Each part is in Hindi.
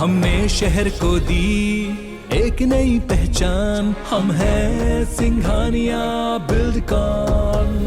हमने शहर को दी एक नई पहचान, हम हैं सिंघानिया बिल्डकॉन।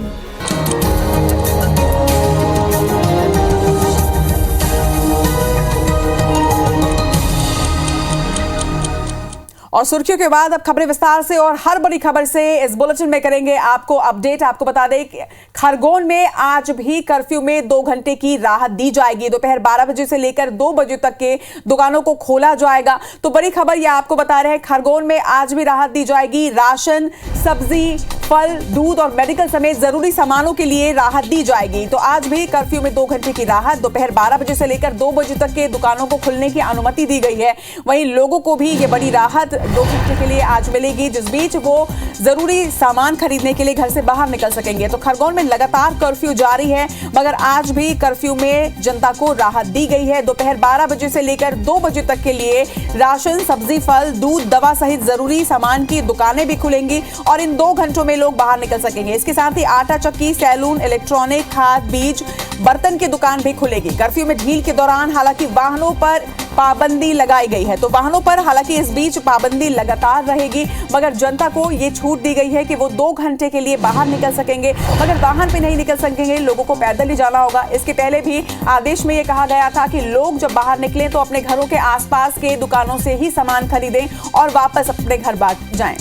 और सुर्खियों के बाद अब खबरें विस्तार से, और हर बड़ी खबर से इस बुलेटिन में करेंगे आपको अपडेट। आपको बता दें कि खरगोन में आज भी कर्फ्यू में 2 घंटे की राहत दी जाएगी। दोपहर 12 बजे से लेकर 2 बजे तक के दुकानों को खोला जाएगा। तो बड़ी खबर यह आपको बता रहे हैं, खरगोन में आज भी राहत दी जाएगी। राशन, सब्जी, फल, दूध और मेडिकल समेत जरूरी सामानों के लिए राहत दी जाएगी। तो आज भी कर्फ्यू में 2 घंटे की राहत, दोपहर 12 बजे से लेकर 2 बजे तक के दुकानों को खुलने की अनुमति दी गई है। वहीं लोगों को भी ये बड़ी राहत 2 घंटे के लिए आज मिलेगी, जिस बीच वो जरूरी सामान खरीदने के लिए घर से बाहर निकल सकेंगे। तो खरगोन में लगातार कर्फ्यू जारी है, मगर आज भी कर्फ्यू में जनता को राहत दी गई है। दोपहर 12 बजे से लेकर 2 बजे तक के लिए राशन, सब्जी, फल, दूध, दवा सहित जरूरी सामान की दुकानें भी खुलेंगी और इन 2 घंटों में लोग बाहर निकल सकेंगे। इसके साथ ही आटा चक्की, सैलून, इलेक्ट्रॉनिक, खाद, बीज, बर्तन की दुकान भी खुलेगी। कर्फ्यू में ढील के दौरान हालांकि वाहनों पर पाबंदी लगाई गई है। तो वाहनों पर हालांकि इस बीच पाबंदी लगातार रहेगी, मगर जनता को ये छूट दी गई है कि वो 2 घंटे के लिए बाहर निकल सकेंगे, मगर वाहन पे नहीं निकल सकेंगे, लोगों को पैदल ही जाना होगा। इसके पहले भी आदेश में ये कहा गया था कि लोग जब बाहर निकलें तो अपने घरों के आसपास के दुकानों से ही सामान खरीदें और वापस अपने घर बाहर जाएं।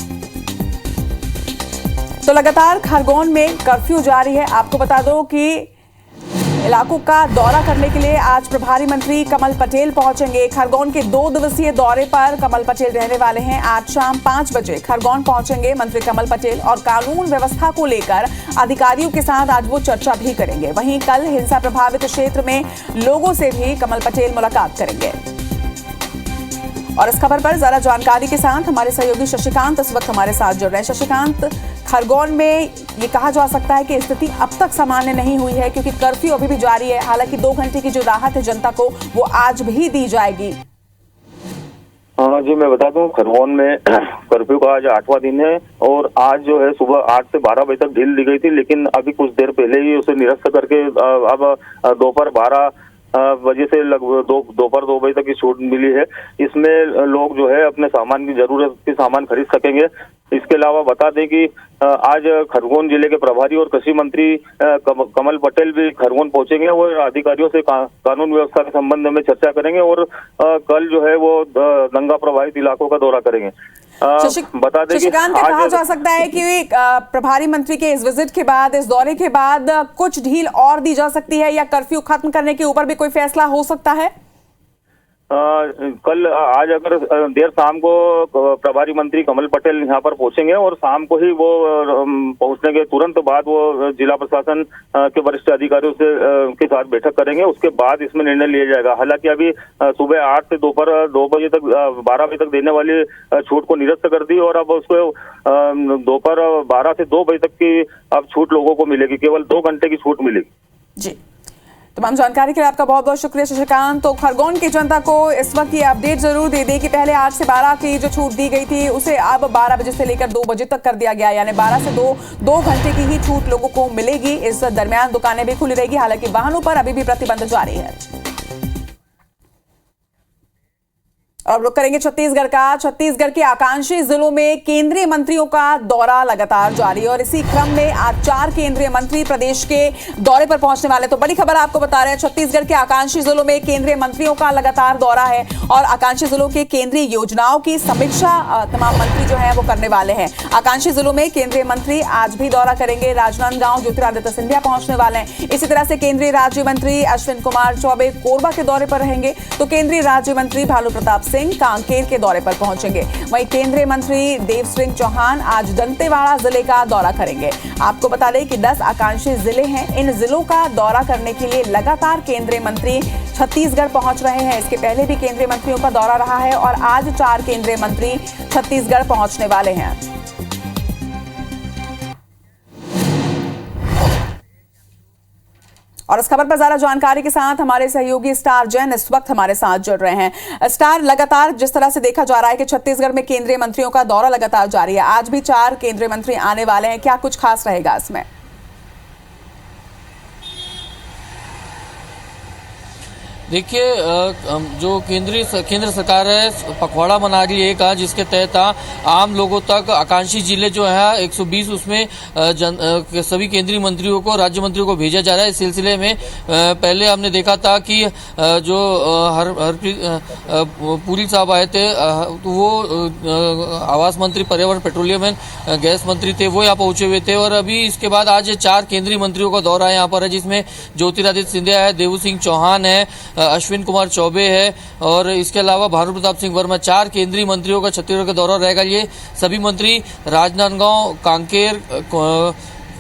तो लगातार खरगोन में कर्फ्यू जारी है। आपको बता दो कि इलाकों का दौरा करने के लिए आज प्रभारी मंत्री कमल पटेल पहुंचेंगे। खरगोन के 2 दिवसीय दौरे पर कमल पटेल रहने वाले हैं। आज शाम 5 बजे खरगोन पहुंचेंगे मंत्री कमल पटेल और कानून व्यवस्था को लेकर अधिकारियों के साथ आज वो चर्चा भी करेंगे। वहीं कल हिंसा प्रभावित क्षेत्र में लोगों से भी कमल पटेल मुलाकात करेंगे। और इस खबर पर ज्यादा जानकारी के साथ हमारे सहयोगी शशिकांत इस वक्त हमारे साथ जुड़ रहे हैं। शशिकांत, खरगोन में ये कहा जा सकता है कि स्थिति अब तक सामान्य नहीं हुई है, क्योंकि कर्फ्यू अभी भी जारी है। हालांकि 2 घंटे की जो राहत है जनता को, वो आज भी दी जाएगी। हाँ जी, मैं बता दूं, खरगोन में कर्फ्यू का आज 8वां दिन है और आज जो है सुबह 8 से 12 बजे तक ढील दी गई थी, लेकिन अभी कुछ देर पहले ही उसे निरस्त करके अब दोपहर 12 बजे से लगभग दोपहर 2 बजे तक की छूट मिली है। इसमें लोग जो है अपने सामान की जरूरत के सामान खरीद सकेंगे। इसके अलावा बता दें कि आज खरगोन जिले के प्रभारी और कृषि मंत्री कमल पटेल भी खरगोन पहुंचेंगे और अधिकारियों से कानून व्यवस्था के संबंध में चर्चा करेंगे और कल जो है वो दंगा प्रभावित इलाकों का दौरा करेंगे। बता दें कि कहा जा सकता है कि प्रभारी मंत्री के इस विजिट के बाद, इस दौरे के बाद कुछ ढील और दी जा सकती है, या कर्फ्यू खत्म करने के ऊपर भी कोई फैसला हो सकता है? कल आज अगर देर शाम को प्रभारी मंत्री कमल पटेल यहाँ पर पहुंचेंगे और शाम को ही वो पहुंचने के तुरंत बाद वो जिला प्रशासन के वरिष्ठ अधिकारियों से के साथ बैठक करेंगे। उसके बाद इसमें निर्णय लिया जाएगा। हालांकि अभी सुबह 8 से दोपहर 2 बजे तक 12 बजे तक देने वाली छूट को निरस्त कर दी और अब उसको दोपहर 12 से 2 बजे तक की अब छूट लोगों को मिलेगी, केवल 2 घंटे की छूट मिलेगी। जी, तमाम जानकारी के लिए आपका बहुत बहुत शुक्रिया शशिकांत। तो खरगोन की जनता को इस वक्त ये अपडेट जरूर दे दें कि पहले 8 से 12 की जो छूट दी गई थी उसे अब 12 बजे से लेकर 2 बजे तक कर दिया गया, यानी 12 से 2 घंटे की ही छूट लोगों को मिलेगी। इस दरमियान दुकानें भी खुली रहेगी, हालांकि वाहनों पर अभी भी प्रतिबंध जारी है। और रुक करेंगे छत्तीसगढ़ का। छत्तीसगढ़ के आकांक्षी जिलों में केंद्रीय मंत्रियों का दौरा लगातार जारी है और इसी क्रम में आज 4 केंद्रीय मंत्री प्रदेश के दौरे पर पहुंचने वाले। तो बड़ी खबर आपको बता रहे हैं, छत्तीसगढ़ के आकांक्षी जिलों में केंद्रीय मंत्रियों का लगातार दौरा है और आकांक्षी जिलों के केंद्रीय योजनाओं की समीक्षा तमाम मंत्री जो है वो करने वाले हैं। आकांक्षी जिलों में केंद्रीय मंत्री आज भी दौरा करेंगे। राजनांदगांव ज्योतिरादित्य सिंधिया पहुंचने वाले हैं। इसी तरह से केंद्रीय राज्य मंत्री अश्विन कुमार चौबे कोरबा के दौरे पर रहेंगे, तो केंद्रीय राज्य मंत्री भानु प्रताप सिंह कांकेर के दौरे पर पहुंचेंगे। वहीं केंद्रीय मंत्री देव सिंह चौहान आज दंतेवाड़ा जिले का दौरा करेंगे। आपको बता दें कि 10 आकांक्षी जिले हैं। इन जिलों का दौरा करने के लिए लगातार केंद्रीय मंत्री छत्तीसगढ़ पहुंच रहे हैं। इसके पहले भी केंद्रीय मंत्रियों का दौरा रहा है और आज 4 केंद्रीय मंत्री छत्तीसगढ़ पहुंचने वाले हैं। और इस खबर पर ज्यादा जानकारी के साथ हमारे सहयोगी स्टार जैन इस वक्त हमारे साथ जुड़ रहे हैं। स्टार, लगातार जिस तरह से देखा जा रहा है कि छत्तीसगढ़ में केंद्रीय मंत्रियों का दौरा लगातार जारी है, आज भी 4 केंद्रीय मंत्री आने वाले हैं, क्या कुछ खास रहेगा इसमें? देखिए जो केंद्र सरकार है पखवाड़ा मना रही है एक आज, जिसके तहत आम लोगों तक आकांक्षी जिले जो है 120 उसमें सभी केंद्रीय मंत्रियों को, राज्य मंत्रियों को भेजा जा रहा है। इस सिलसिले में पहले हमने देखा था कि जो पुरी साहब आए थे तो वो आवास मंत्री, पर्यावरण, पेट्रोलियम एंड गैस मंत्री थे, वो यहाँ पहुंचे हुए थे। और अभी इसके बाद आज 4 केंद्रीय मंत्रियों का दौरा यहाँ पर है, जिसमें ज्योतिरादित्य सिंधिया है, देवू सिंह चौहान है, अश्विन कुमार चौबे है और इसके अलावा भानु प्रताप सिंह वर्मा। 4 केंद्रीय मंत्रियों का छत्तीसगढ़ का दौरा रहेगा। ये सभी मंत्री राजनांदगांव, कांकेर,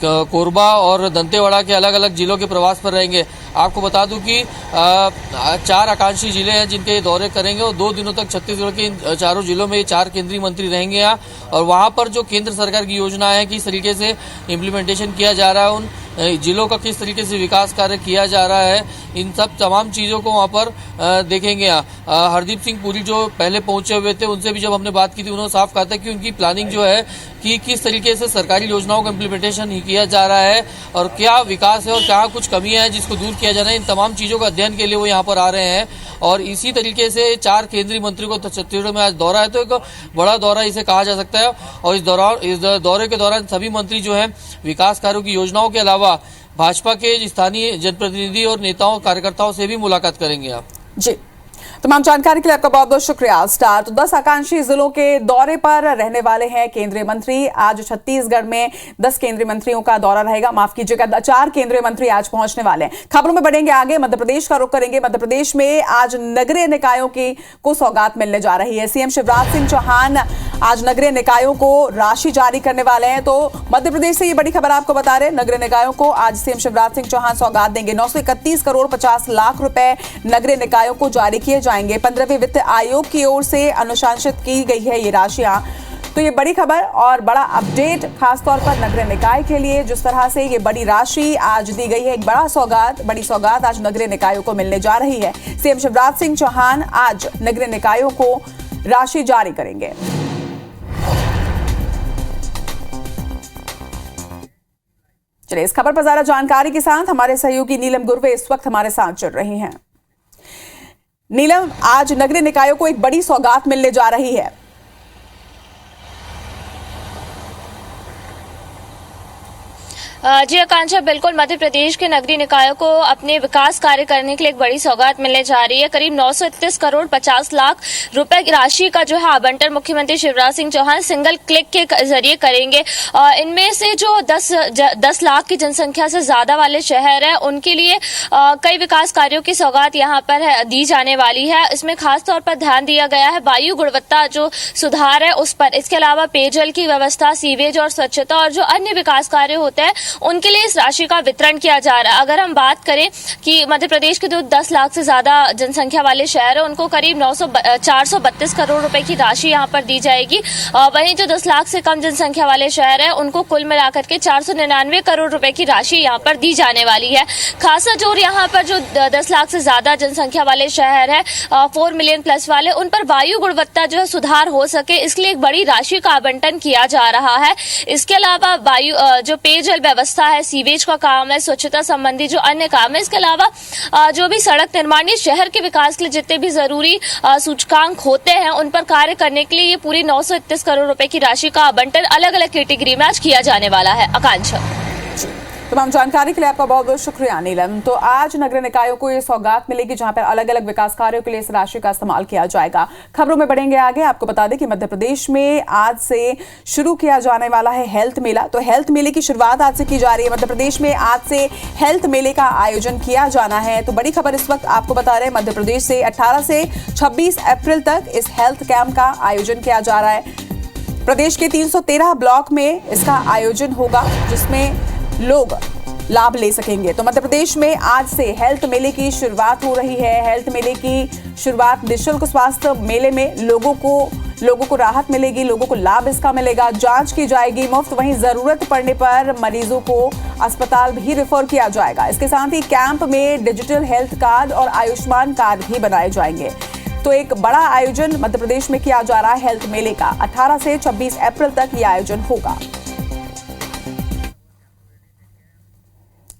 कोरबा और दंतेवाड़ा के अलग अलग जिलों के प्रवास पर रहेंगे। आपको बता दूं कि 4 आकांक्षी जिले हैं जिनके दौरे करेंगे और 2 दिनों तक छत्तीसगढ़ के इन चारों जिलों में 4 केंद्रीय मंत्री रहेंगे यहाँ। और वहां पर जो केंद्र सरकार की योजना है, किस तरीके से इम्प्लीमेंटेशन किया जा रहा है, उन जिलों का किस तरीके से विकास कार्य किया जा रहा है, इन सब तमाम चीज़ों को वहाँ पर देखेंगे। हरदीप सिंह पुरी जो पहले पहुंचे हुए थे, उनसे भी जब हमने बात की थी, उन्होंने साफ कहा था कि उनकी प्लानिंग जो है कि किस तरीके से सरकारी योजनाओं का इम्प्लीमेंटेशन ही किया जा रहा है और क्या विकास है और क्या कुछ कमियां हैं जिसको दूर किया जाना है, इन तमाम चीज़ों का अध्ययन के लिए वो यहाँ पर आ रहे हैं। और इसी तरीके से 4 केंद्रीय मंत्रियों को छत्तीसगढ़ में आज दौरा है, तो एक बड़ा दौरा इसे कहा जा सकता है। और इस दौरे के दौरान सभी मंत्री जो है विकास कार्यों की योजनाओं के अलावा भाजपा के स्थानीय जनप्रतिनिधि और नेताओं, कार्यकर्ताओं से भी मुलाकात करेंगे आप। जी, तमाम जानकारी के लिए आपका बहुत बहुत शुक्रिया स्टार। तो 10 आकांक्षी जिलों के दौरे पर रहने वाले हैं केंद्रीय मंत्री। आज छत्तीसगढ़ में 10 केंद्रीय मंत्रियों का दौरा रहेगा, माफ कीजिएगा 4 केंद्रीय मंत्री आज पहुंचने वाले हैं। खबरों में बढ़ेंगे आगे, मध्य प्रदेश का रुख करेंगे। मध्य प्रदेश में आज नगरीय निकायों को सौगात मिलने जा रही है। सीएम शिवराज सिंह चौहान आज नगरीय निकायों को राशि जारी करने वाले हैं। तो मध्य प्रदेश से ये बड़ी खबर आपको बता रहे हैं, नगरीय निकायों को आज सीएम शिवराज सिंह चौहान सौगात देंगे। 931 करोड़ 50 लाख रुपए नगरीय निकायों को जारी किए जाएंगे। 15वें वित्त आयोग की ओर से अनुशंसित की गई है ये राशियां। तो ये बड़ी खबर और बड़ा अपडेट खासतौर पर नगरीय निकाय के लिए, जिस तरह से ये बड़ी राशि आज दी गई है, एक बड़ी सौगात आज नगरीय निकायों को मिलने जा रही है। सीएम शिवराज सिंह चौहान आज नगरीय निकायों को राशि जारी करेंगे। चलिए इस खबर पर ज्यादा जानकारी के साथ हमारे सहयोगी नीलम गुरवे इस वक्त हमारे साथ जुड़ रही हैं। नीलम, आज नगरीय निकायों को एक बड़ी सौगात मिलने जा रही है। जी आकांक्षा, बिल्कुल मध्य प्रदेश के नगरीय निकायों को अपने विकास कार्य करने के लिए एक बड़ी सौगात मिलने जा रही है। करीब 931 करोड़ 50 लाख रुपए की राशि का जो है आवंटन मुख्यमंत्री शिवराज सिंह चौहान सिंगल क्लिक के जरिए करेंगे। इनमें से जो 10 लाख की जनसंख्या से ज्यादा वाले शहर हैं, उनके लिए कई विकास कार्यों की सौगात यहाँ पर दी जाने वाली है। इसमें खास तौर पर ध्यान दिया गया है वायु गुणवत्ता जो सुधार है उस पर। इसके अलावा पेयजल की व्यवस्था, सीवेज और स्वच्छता और जो अन्य विकास कार्य होते हैं उनके लिए इस राशि का वितरण किया जा रहा है। अगर हम बात करें कि मध्य प्रदेश के जो 10 लाख से ज्यादा जनसंख्या वाले शहर है, उनको करीब 432 करोड़ रुपए की राशि यहाँ पर दी जाएगी। वहीं जो 10 लाख से कम जनसंख्या वाले शहर है, उनको कुल मिलाकर के 499 करोड़ रुपए की राशि यहाँ पर दी जाने वाली है। खासा जोर यहाँ पर जो 10 लाख से ज्यादा जनसंख्या वाले शहर है, 4 मिलियन प्लस वाले, उन पर वायु गुणवत्ता जो है सुधार हो सके, इसलिए एक बड़ी राशि का आवंटन किया जा रहा है। इसके अलावा जो पेयजल व्यवस्था है, सीवेज का काम है, स्वच्छता संबंधी जो अन्य काम है, इसके अलावा जो भी सड़क निर्माण, शहर के विकास के लिए जितने भी जरूरी सूचकांक होते हैं, उन पर कार्य करने के लिए ये पूरी 931 करोड़ रुपए की राशि का आवंटन अलग अलग कैटेगरी में आज किया जाने वाला है। आकांक्षा, तमाम जानकारी के लिए आपका बहुत बहुत शुक्रिया नीलम। तो आज नगरीय निकायों को ये सौगात मिलेगी जहां पर अलग अलग विकास कार्यों के लिए इस राशि का इस्तेमाल किया जाएगा। खबरों में बढ़ेंगे आगे। आपको बता दें कि मध्य प्रदेश में आज से शुरू किया जाने वाला है हेल्थ मेला। तो हेल्थ मेले की शुरुआत आज से की जा रही है। मध्य प्रदेश में आज से हेल्थ मेले का आयोजन किया जाना है। तो बड़ी खबर इस वक्त आपको बता रहे हैं, मध्य प्रदेश से 18 से 26 अप्रैल तक इस हेल्थ कैंप का आयोजन किया जा रहा है। प्रदेश के 313 ब्लॉक में इसका आयोजन होगा, जिसमें लोग लाभ ले सकेंगे। तो मध्य प्रदेश में आज से हेल्थ मेले की शुरुआत हो रही है। हेल्थ मेले की शुरुआत निःशुल्क स्वास्थ्य मेले में लोगों को राहत मिलेगी, लोगों को लाभ इसका मिलेगा। जांच की जाएगी मुफ्त, वहीं जरूरत पड़ने पर मरीजों को अस्पताल भी रेफर किया जाएगा। इसके साथ ही कैंप में डिजिटल हेल्थ कार्ड और आयुष्मान कार्ड भी बनाए जाएंगे। तो एक बड़ा आयोजन मध्य प्रदेश में किया जा रहा है हेल्थ मेले का। 18 से 26 अप्रैल तक यह आयोजन होगा।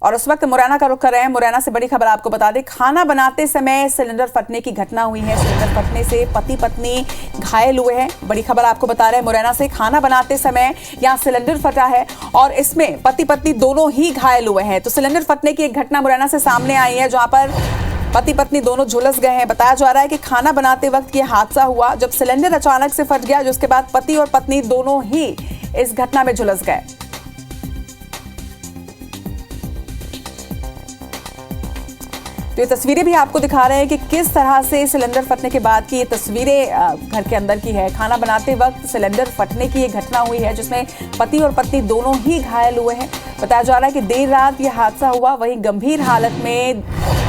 और उस वक्त मुरैना का रुख कर रहे हैं। मुरैना से बड़ी खबर आपको बता दें, खाना बनाते समय सिलेंडर फटने की घटना हुई है। सिलेंडर फटने से पति पत्नी घायल हुए हैं। बड़ी खबर आपको बता रहे हैं मुरैना से, खाना बनाते समय यहां सिलेंडर फटा है और इसमें पति पत्नी दोनों ही घायल हुए हैं। तो सिलेंडर फटने की एक घटना मुरैना से सामने आई है, जहां पर पति पत्नी दोनों झुलस गए हैं। बताया जा रहा है कि खाना बनाते वक्त यह हादसा हुआ जब सिलेंडर अचानक से फट गया, जिसके बाद पति और पत्नी दोनों ही इस घटना में झुलस गए। तो ये तस्वीरें भी आपको दिखा रहे हैं कि किस तरह से सिलेंडर फटने के बाद की ये तस्वीरें घर के अंदर की है। खाना बनाते वक्त सिलेंडर फटने की ये घटना हुई है, जिसमें पति और पत्नी दोनों ही घायल हुए हैं। बताया जा रहा है कि देर रात ये हादसा हुआ, वहीं गंभीर हालत में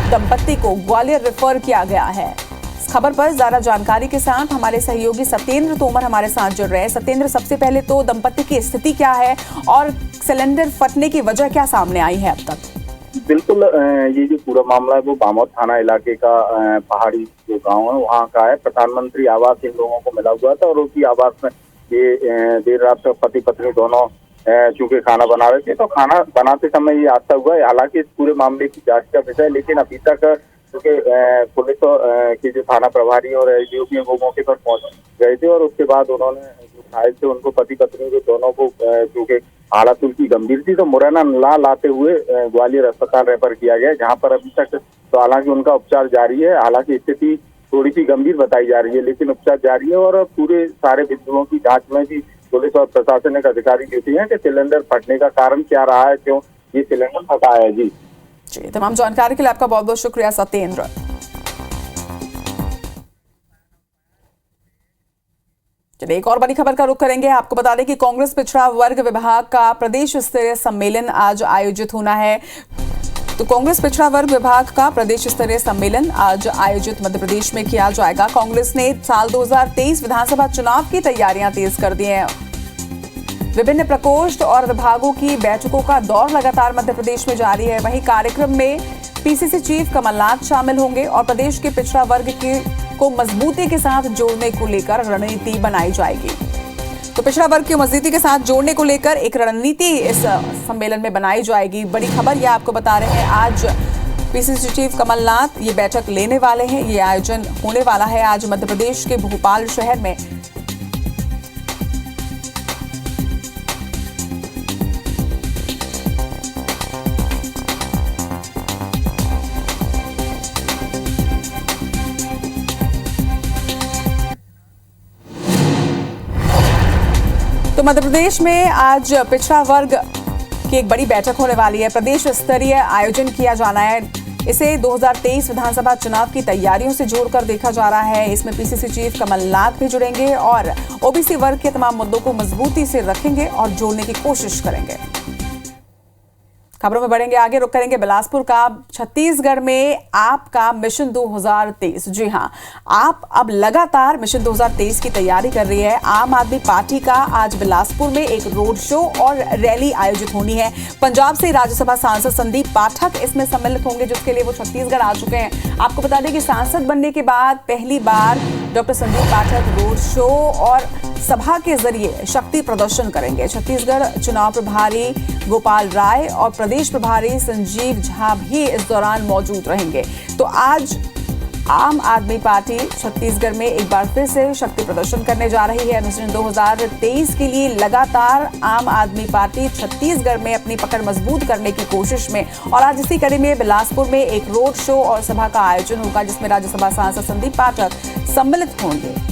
दंपति को ग्वालियर रेफर किया गया है। इस खबर पर ज्यादा जानकारी के साथ हमारे सहयोगी सत्येंद्र तोमर हमारे साथ जुड़ रहे हैं। सत्येंद्र, सबसे पहले तो दंपति की स्थिति क्या है और सिलेंडर फटने की वजह क्या सामने आई है अब तक? बिल्कुल, ये जो पूरा मामला है वो बामोद थाना इलाके का पहाड़ी जो गांव है वहाँ का है। प्रधानमंत्री आवास इन लोगों को मिला हुआ था और उसी आवास में ये देर रात पति पत्नी दोनों चूंकि खाना बना रहे थे, तो खाना बनाते समय ये हादसा हुआ है। हालांकि इस पूरे मामले की जांच का विषय, लेकिन अभी तक क्योंकि पुलिस के जो थाना प्रभारी और एसडीओपी वो मौके पर पहुंच गए थे और उसके बाद उन्होंने जो घायल थे उनको पति पत्नी को दोनों को चूंकि हालत उनकी गंभीर थी तो मुरैना लाते हुए ग्वालियर अस्पताल रेफर किया गया, जहां पर अभी तक तो हालांकि उनका उपचार जारी है। हालांकि स्थिति थोड़ी सी गंभीर बताई जा रही है, लेकिन उपचार जारी है और पूरे सारे बिंदुओं की जांच में भी पुलिस और प्रशासनिक अधिकारी ड्यूटी है कि सिलेंडर फटने का कारण क्या रहा है, क्यों ये सिलेंडर फटा है। जी तमाम जानकारी के लिए आपका बहुत बहुत शुक्रिया सत्येंद्र। चलिए एक और बड़ी खबर का रुख करेंगे। आपको बता दें कि कांग्रेस पिछड़ा वर्ग विभाग का प्रदेश स्तरीय सम्मेलन आज आयोजित होना है। तो कांग्रेस पिछड़ा वर्ग विभाग का प्रदेश स्तरीय सम्मेलन आज आयोजित मध्य प्रदेश में किया जाएगा। कांग्रेस ने साल 2023 विधानसभा चुनाव की तैयारियां तेज कर दी हैं। विभिन्न प्रकोष्ठ और विभागों की बैठकों का दौर लगातार मध्य प्रदेश में जारी है। वहीं कार्यक्रम में पीसीसी चीफ कमलनाथ शामिल होंगे और प्रदेश के पिछड़ा वर्ग को मजबूती के साथ जोड़ने को लेकर रणनीति बनाई जाएगी। तो पिछड़ा वर्ग की मजबूती के साथ जोड़ने को लेकर एक रणनीति इस सम्मेलन में बनाई जाएगी। बड़ी खबर यह आपको बता रहे हैं, आज पीसीसी चीफ कमलनाथ ये बैठक लेने वाले हैं। ये आयोजन होने वाला है आज मध्य प्रदेश के भोपाल शहर में। तो मध्य प्रदेश में आज पिछड़ा वर्ग की एक बड़ी बैठक होने वाली है। प्रदेश स्तरीय आयोजन किया जाना है। इसे 2023 विधानसभा चुनाव की तैयारियों से जोड़कर देखा जा रहा है। इसमें पीसीसी चीफ कमलनाथ भी जुड़ेंगे और ओबीसी वर्ग के तमाम मुद्दों को मजबूती से रखेंगे और जोड़ने की कोशिश करेंगे। खबरों में बढ़ेंगे आगे, रुक करेंगे बिलासपुर का। छत्तीसगढ़ में आप का मिशन 2023, जी हां, आप अब लगातार मिशन 2023 की तैयारी कर रही है। आम आदमी पार्टी का आज बिलासपुर में एक रोड शो और रैली आयोजित होनी है। पंजाब से राज्यसभा सांसद संदीप पाठक इसमें सम्मिलित होंगे, जिसके लिए वो छत्तीसगढ़ आ चुके हैं। आपको बता दें कि सांसद बनने के बाद पहली बार डॉक्टर संदीप पाठक रोड शो और सभा के जरिए शक्ति प्रदर्शन करेंगे। छत्तीसगढ़ चुनाव प्रभारी गोपाल राय और प्रदेश प्रभारी संजीव झा भी इस दौरान मौजूद रहेंगे। तो आज आम आदमी पार्टी छत्तीसगढ़ में एक बार फिर से शक्ति प्रदर्शन करने जा रही है। मिशन 2023 के लिए लगातार आम आदमी पार्टी छत्तीसगढ़ में अपनी पकड़ मजबूत करने की कोशिश में, और आज इसी कड़ी में बिलासपुर में एक रोड शो और सभा का आयोजन होगा, जिसमें राज्यसभा सांसद संदीप पाठक सम्मिलित होंगे।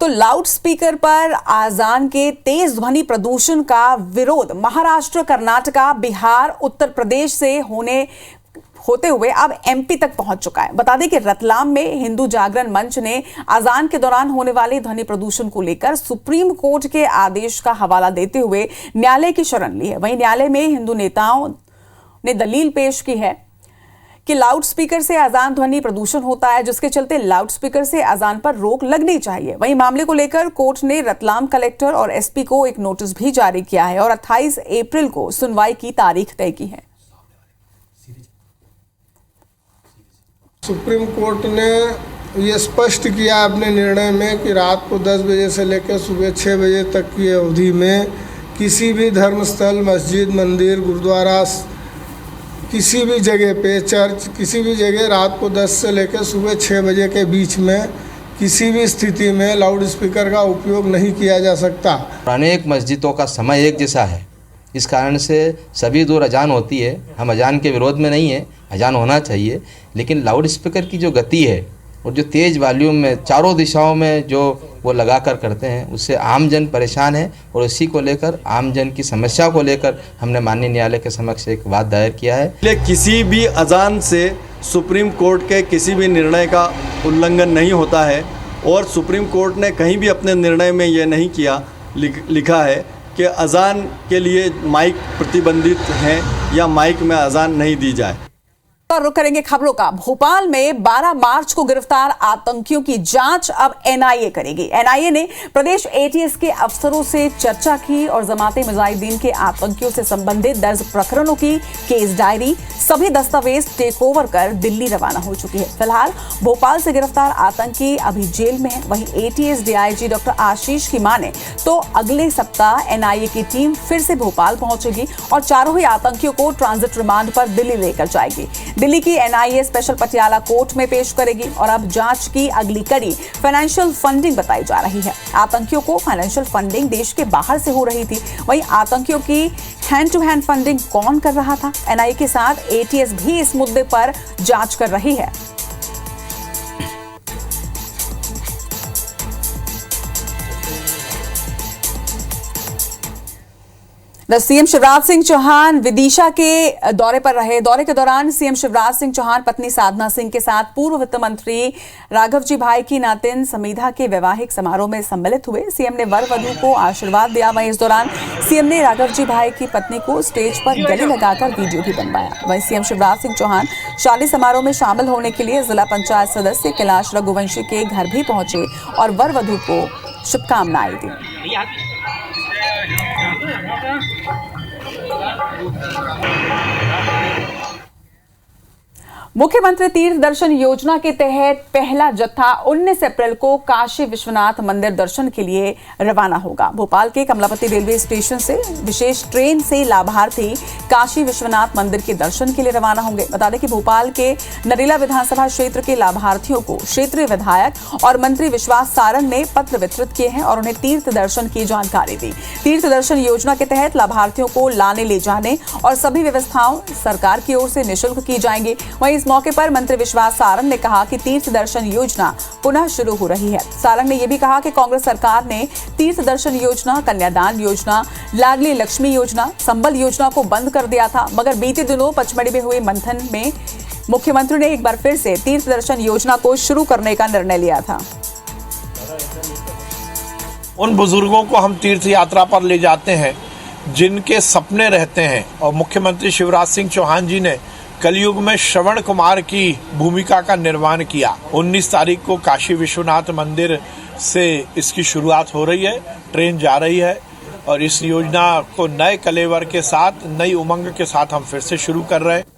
तो लाउड स्पीकर पर आजान के तेज ध्वनि प्रदूषण का विरोध महाराष्ट्र, कर्नाटका, बिहार, उत्तर प्रदेश से होते हुए अब एमपी तक पहुंच चुका है। बता दें कि रतलाम में हिंदू जागरण मंच ने आजान के दौरान होने वाले ध्वनि प्रदूषण को लेकर सुप्रीम कोर्ट के आदेश का हवाला देते हुए न्यायालय की शरण ली है। वहीं न्यायालय में हिंदू नेताओं ने दलील पेश की है कि लाउड स्पीकर से अजान ध्वनि प्रदूषण होता है, जिसके चलते लाउड स्पीकर से अजान पर रोक लगनी चाहिए। वहीं मामले को लेकर कोर्ट ने रतलाम कलेक्टर और एसपी को एक नोटिस भी जारी किया है और 28 अप्रैल को सुनवाई की तारीख तय की है। सुप्रीम कोर्ट ने ये स्पष्ट किया अपने निर्णय में कि रात को 10 बजे से लेकर सुबह 6 बजे तक की अवधि में किसी भी धर्मस्थल, मस्जिद, मंदिर, गुरुद्वारा, किसी भी जगह पे, चर्च, किसी भी जगह रात को 10 से लेकर सुबह 6 बजे के बीच में किसी भी स्थिति में लाउड स्पीकर का उपयोग नहीं किया जा सकता। अनेक मस्जिदों का समय एक जैसा है, इस कारण से सभी दूर अजान होती है। हम अजान के विरोध में नहीं है, अजान होना चाहिए, लेकिन लाउड स्पीकर की जो गति है और जो तेज़ वॉल्यूम में चारों दिशाओं में जो वो लगा कर करते हैं, उससे आम जन परेशान है। और इसी को लेकर आम जन की समस्या को लेकर हमने माननीय न्यायालय के समक्ष एक वाद दायर किया है। किसी भी अजान से सुप्रीम कोर्ट के किसी भी निर्णय का उल्लंघन नहीं होता है और सुप्रीम कोर्ट ने कहीं भी अपने निर्णय में ये नहीं किया लिखा है कि अजान के लिए माइक प्रतिबंधित हैं या माइक में अजान नहीं दी जाए। और रुक करेंगे खबरों का। भोपाल में 12 मार्च को गिरफ्तार आतंकियों की जांच अब एनआईए करेगी। एनआईए ने प्रदेश एटीएस के अफसरों से चर्चा की और जमाते मुजाहिदीन के आतंकियों से संबंधित दर्ज प्रकरणों की केस डायरी, सभी दस्तावेज टेक ओवर कर दिल्ली रवाना हो चुकी है। फिलहाल भोपाल से गिरफ्तार आतंकी अभी जेल में है। वहीं एटीएस डीआईजी डॉक्टर आशीष की माने तो अगले सप्ताह एनआईए की टीम फिर से भोपाल पहुंचेगी और चारों ही आतंकियों को ट्रांजिट रिमांड पर दिल्ली लेकर जाएगी। दिल्ली की एनआईए स्पेशल पटियाला कोर्ट में पेश करेगी और अब जांच की अगली कड़ी फाइनेंशियल फंडिंग बताई जा रही है। आतंकियों को फाइनेंशियल फंडिंग देश के बाहर से हो रही थी, वहीं आतंकियों की हैंड टू हैंड फंडिंग कौन कर रहा था? एनआईए के साथ एटीएस भी इस मुद्दे पर जांच कर रही है। सीएम शिवराज सिंह चौहान विदिशा के दौरे पर रहे। दौरे के दौरान सीएम शिवराज सिंह चौहान पत्नी साधना सिंह के साथ पूर्व वित्त मंत्री राघव जी भाई की नातिन समीधा के वैवाहिक समारोह में सम्मिलित हुए। सीएम ने वर वधू को आशीर्वाद दिया। वहीं इस दौरान सीएम ने राघव जी भाई की पत्नी को स्टेज पर गले लगाकर वीडियो भी बनवाया। वहीं सीएम शिवराज सिंह चौहान शादी समारोह में शामिल होने के लिए जिला पंचायत सदस्य कैलाश रघुवंशी के घर भी पहुंचे और वर वधू को शुभकामनाएं दी। मुख्यमंत्री तीर्थ दर्शन योजना के तहत पहला जत्था 19 अप्रैल को काशी विश्वनाथ मंदिर दर्शन के लिए रवाना होगा। भोपाल के कमलापति रेलवे स्टेशन से विशेष ट्रेन से लाभार्थी काशी विश्वनाथ मंदिर के दर्शन के लिए रवाना होंगे। बता दें कि भोपाल के नरेला विधानसभा क्षेत्र के लाभार्थियों को क्षेत्रीय विधायक और मंत्री विश्वास सारंग ने पत्र वितरित किए हैं और उन्हें तीर्थ दर्शन की जानकारी दी। तीर्थ दर्शन योजना के तहत लाभार्थियों को लाने ले जाने और सभी व्यवस्थाओं सरकार की ओर से निःशुल्क की जाएंगी। वहीं इस मौके पर मंत्री विश्वास सारंग ने कहा कि तीर्थ दर्शन योजना पुनः शुरू हो रही है। सारंग ने यह भी कहा कि कांग्रेस सरकार ने तीर्थ दर्शन योजना, कन्यादान योजना, लाडली लक्ष्मी योजना, संबल योजना को बंद कर दिया था, मगर बीते दिनों पचमढ़ी में हुए मंथन में मुख्यमंत्री ने एक बार फिर से तीर्थ दर्शन योजना को शुरू करने का निर्णय लिया था। उन बुजुर्गों को हम तीर्थ यात्रा पर ले जाते हैं जिनके सपने रहते हैं, और मुख्यमंत्री शिवराज सिंह चौहान जी ने कलयुग में श्रवण कुमार की भूमिका का निर्माण किया। 19 तारीख को काशी विश्वनाथ मंदिर से इसकी शुरुआत हो रही है, ट्रेन जा रही है और इस योजना को नए कलेवर के साथ, नई उमंग के साथ हम फिर से शुरू कर रहे हैं।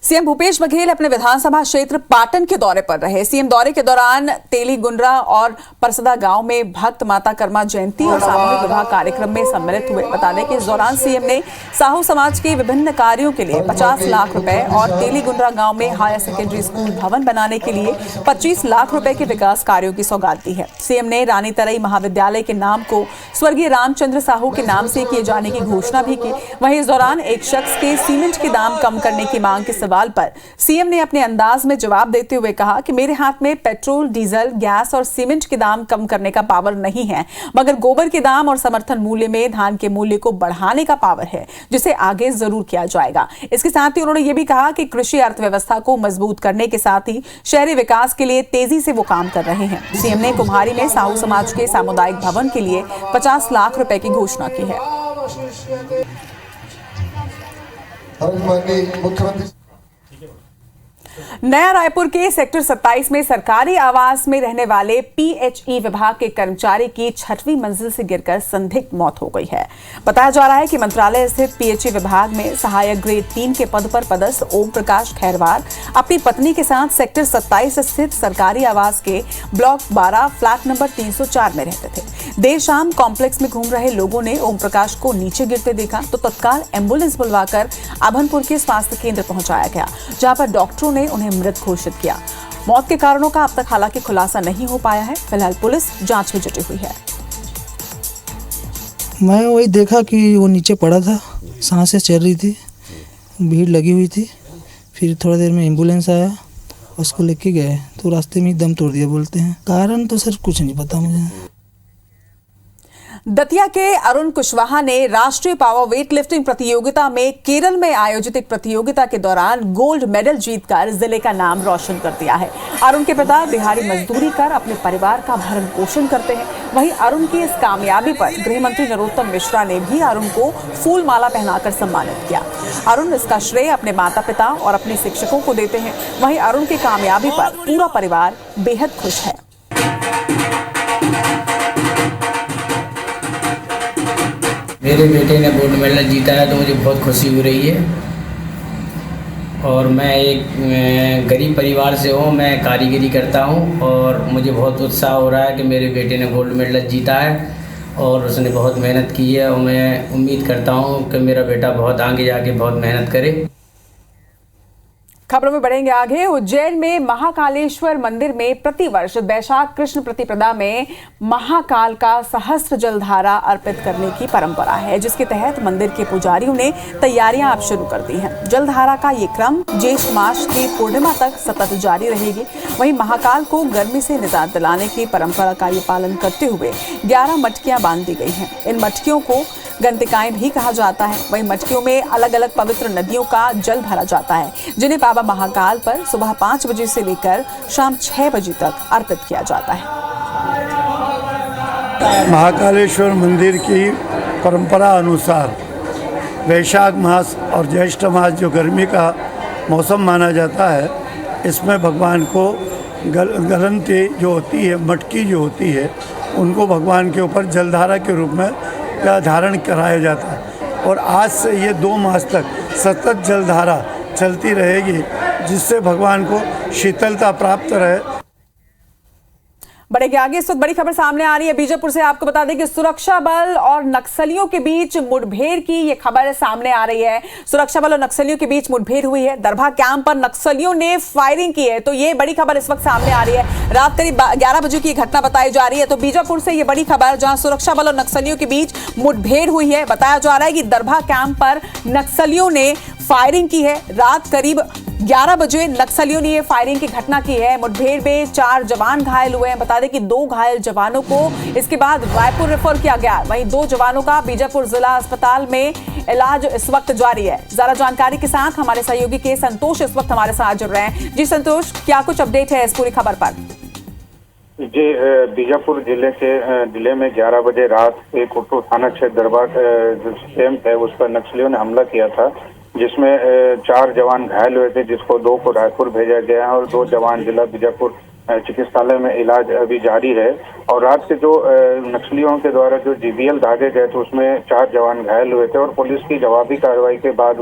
सीएम भूपेश बघेल अपने विधानसभा क्षेत्र पाटन के दौरे पर रहे। सीएम दौरे के दौरान तेली गुंडरा और परसदा गांव में भक्त माता कर्मा जयंती और सामूहिक विवाह कार्यक्रम में सम्मिलित हुए। बता दें कि इस दौरान सीएम ने साहू समाज के विभिन्न कार्यों के लिए 50 लाख रुपए और तेली गुंडरा गांव में हायर सेकेंडरी स्कूल भवन बनाने के लिए 25 लाख रुपए के विकास कार्यों की सौगात दी है। सीएम ने रानी तरई महाविद्यालय के नाम को स्वर्गीय रामचंद्र साहू के नाम से किए जाने की घोषणा भी की। वहीं इस दौरान एक शख्स के सीमेंट के दाम कम करने की मांग के सवाल पर सीएम ने अपने अंदाज में जवाब देते हुए कहा कि मेरे हाथ में पेट्रोल, डीजल, गैस और सीमेंट के दाम कम करने का पावर नहीं है, मगर गोबर के दाम और समर्थन मूल्य में धान के मूल्य को बढ़ाने का पावर है, जिसे आगे जरूर किया जाएगा। इसके साथ ही उन्होंने ये भी कहा कि कृषि अर्थव्यवस्था को मजबूत करने के साथ ही शहरी विकास के लिए तेजी से वो काम कर रहे हैं। सीएम ने कुम्हारी में साहू समाज के सामुदायिक भवन के लिए 50 लाख रुपए की घोषणा की है। नया रायपुर के सेक्टर 27 में सरकारी आवास में रहने वाले पीएचई विभाग के कर्मचारी की 6वीं मंजिल से गिरकर संदिग्ध मौत हो गई है। बताया जा रहा है कि मंत्रालय स्थित पीएचई विभाग में सहायक ग्रेड 3 के पद पर पदस्थ ओम प्रकाश खैरवार अपनी पत्नी के साथ सेक्टर 27 स्थित सरकारी आवास के ब्लॉक 12 फ्लैट नंबर 304 में रहते थे। देर शाम कॉम्प्लेक्स में घूम रहे लोगों ने ओम प्रकाश को नीचे गिरते देखा तो तत्काल एम्बुलेंस बुलवाकर अभनपुर के स्वास्थ्य केंद्र पहुंचाया गया, जहां पर डॉक्टरों ने उन्हें मृत घोषित किया। मौत के कारणों का अब तक हालांकि खुलासा नहीं हो पाया है। फिलहाल पुलिस जांच में जुटी हुई है। मैं वही देखा कि वो नीचे पड़ा था, सांसें चल रही थी, भीड़ लगी हुई थी। फिर थोड़ा देर में एम्बुलेंस आया, उसको लेके गए तो रास्ते में ही दम तोड़ दिया बोलते हैं। कारण तो सर कुछ नहीं पता मुझे। दतिया के अरुण कुशवाहा ने राष्ट्रीय पावर वेट लिफ्टिंग प्रतियोगिता में केरल में आयोजित एक प्रतियोगिता के दौरान गोल्ड मेडल जीतकर जिले का नाम रोशन कर दिया है। अरुण के पिता दिहाड़ी मजदूरी कर अपने परिवार का भरण पोषण करते हैं। वहीं अरुण की इस कामयाबी पर गृह मंत्री नरोत्तम मिश्रा ने भी अरुण को फूल माला पहनाकर सम्मानित किया। अरुण इसका श्रेय अपने माता पिता और अपने शिक्षकों को देते हैं। वहीं अरुण की कामयाबी पर पूरा परिवार बेहद खुश है। मेरे बेटे ने गोल्ड मेडल जीता है तो मुझे बहुत खुशी हो रही है। और मैं एक गरीब परिवार से हूँ, मैं कारीगरी करता हूँ और मुझे बहुत उत्साह हो रहा है कि मेरे बेटे ने गोल्ड मेडल जीता है और उसने बहुत मेहनत की है। और मैं उम्मीद करता हूँ कि मेरा बेटा बहुत आगे जाके बहुत मेहनत करे। खबरों में बढ़ेंगे आगे। उज्जैन में महाकालेश्वर मंदिर में प्रतिवर्ष वैशाख कृष्ण प्रतिपदा में महाकाल का सहस्त्र जलधारा अर्पित करने की परंपरा है, जिसके तहत मंदिर के पुजारियों ने तैयारियां अब शुरू कर दी हैं। जलधारा का ये क्रम ज्येष्ठ मास की पूर्णिमा तक सतत जारी रहेगी। वहीं महाकाल को गर्मी से निजात दिलाने की परंपरा का ये पालन करते हुए 11 मटकियां बांध दी गई हैं। इन मटकियों को गंतिकाएं भी कहा जाता है। वहीं मटकियों में अलग अलग पवित्र नदियों का जल भरा जाता है, जिन्हें बाबा महाकाल पर सुबह 5 बजे से लेकर शाम 6 बजे तक अर्पित किया जाता है। महाकालेश्वर मंदिर की परंपरा अनुसार वैशाख मास और ज्येष्ठ मास जो गर्मी का मौसम माना जाता है, इसमें भगवान को गलंती जो होती है, मटकी जो होती है, उनको भगवान के ऊपर जलधारा के रूप में का धारण कराया जाता है। और आज से ये 2 मास तक सतत जलधारा चलती रहेगी, जिससे भगवान को शीतलता प्राप्त रहे। बढ़ेंगे आगे। इस वक्त बड़ी खबर सामने आ रही है बीजापुर से। आपको बता दें कि सुरक्षा बल और नक्सलियों के बीच मुठभेड़ की ये खबर सामने आ रही है। सुरक्षा बल और नक्सलियों के बीच मुठभेड़ हुई है। दरभा कैंप पर नक्सलियों ने फायरिंग की है, तो ये बड़ी खबर इस वक्त सामने आ रही है। रात करीब 11 बजे की घटना बताई जा रही है। तो बीजापुर से ये बड़ी खबर, जहां सुरक्षा बल और नक्सलियों के बीच मुठभेड़ हुई है। बताया जा रहा है कि दरभा कैंप पर नक्सलियों ने फायरिंग की है। रात करीब 11 बजे नक्सलियों ने ये फायरिंग की घटना की है। मुठभेड़ में 4 जवान घायल हुए हैं। बता दें कि 2 घायल जवानों को इसके बाद रायपुर रेफर किया गया। वहीं 2 जवानों का बीजापुर जिला अस्पताल में इलाज इस वक्त जारी है। ज्यादा जानकारी के साथ हमारे सहयोगी के संतोष इस वक्त हमारे साथ जुड़ रहे हैं। जी संतोष, क्या कुछ अपडेट है इस पूरी खबर पर? जी, बीजापुर जिले में 11 बजे रात एक कुट्टू थाना क्षेत्र दरबार जो कैंप है उस पर नक्सलियों ने हमला किया था, जिसमें 4 जवान घायल हुए थे, जिसको 2 को रायपुर भेजा गया है और 2 जवान जिला बीजापुर चिकित्सालय में इलाज अभी जारी है। और रात के जो नक्सलियों के द्वारा जो GBL दागे गए थे उसमें 4 जवान घायल हुए थे और पुलिस की जवाबी कार्रवाई के बाद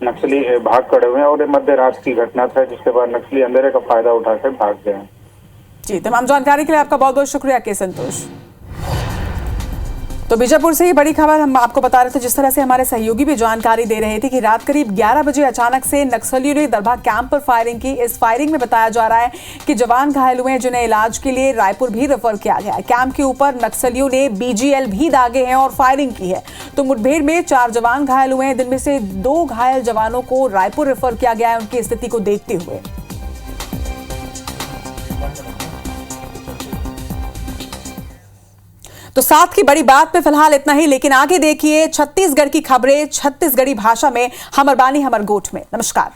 नक्सली भाग खड़े हुए हैं। और मध्य रात की घटना था, जिसके बाद नक्सली अंधेरे का फायदा उठाकर भाग गए। जी, तमाम जानकारी के लिए आपका बहुत बहुत शुक्रिया के संतोष। तो बीजापुर से ही बड़ी खबर हम आपको बता रहे थे, जिस तरह से हमारे सहयोगी भी जानकारी दे रहे थे कि रात करीब 11 बजे अचानक से नक्सलियों ने दरभा कैंप पर फायरिंग की। इस फायरिंग में बताया जा रहा है कि जवान घायल हुए हैं, जिन्हें इलाज के लिए रायपुर भी रेफर किया गया। कैंप के ऊपर नक्सलियों ने BGL भी दागे हैं और फायरिंग की है। तो मुठभेड़ में 4 जवान घायल हुए हैं, जिनमें से 2 घायल जवानों को रायपुर रेफर किया गया है उनकी स्थिति को देखते हुए। तो साथ की बड़ी बात में फिलहाल इतना ही, लेकिन आगे देखिए छत्तीसगढ़ की खबरें छत्तीसगढ़ी भाषा में हमर बानी हमर गोठ में। नमस्कार।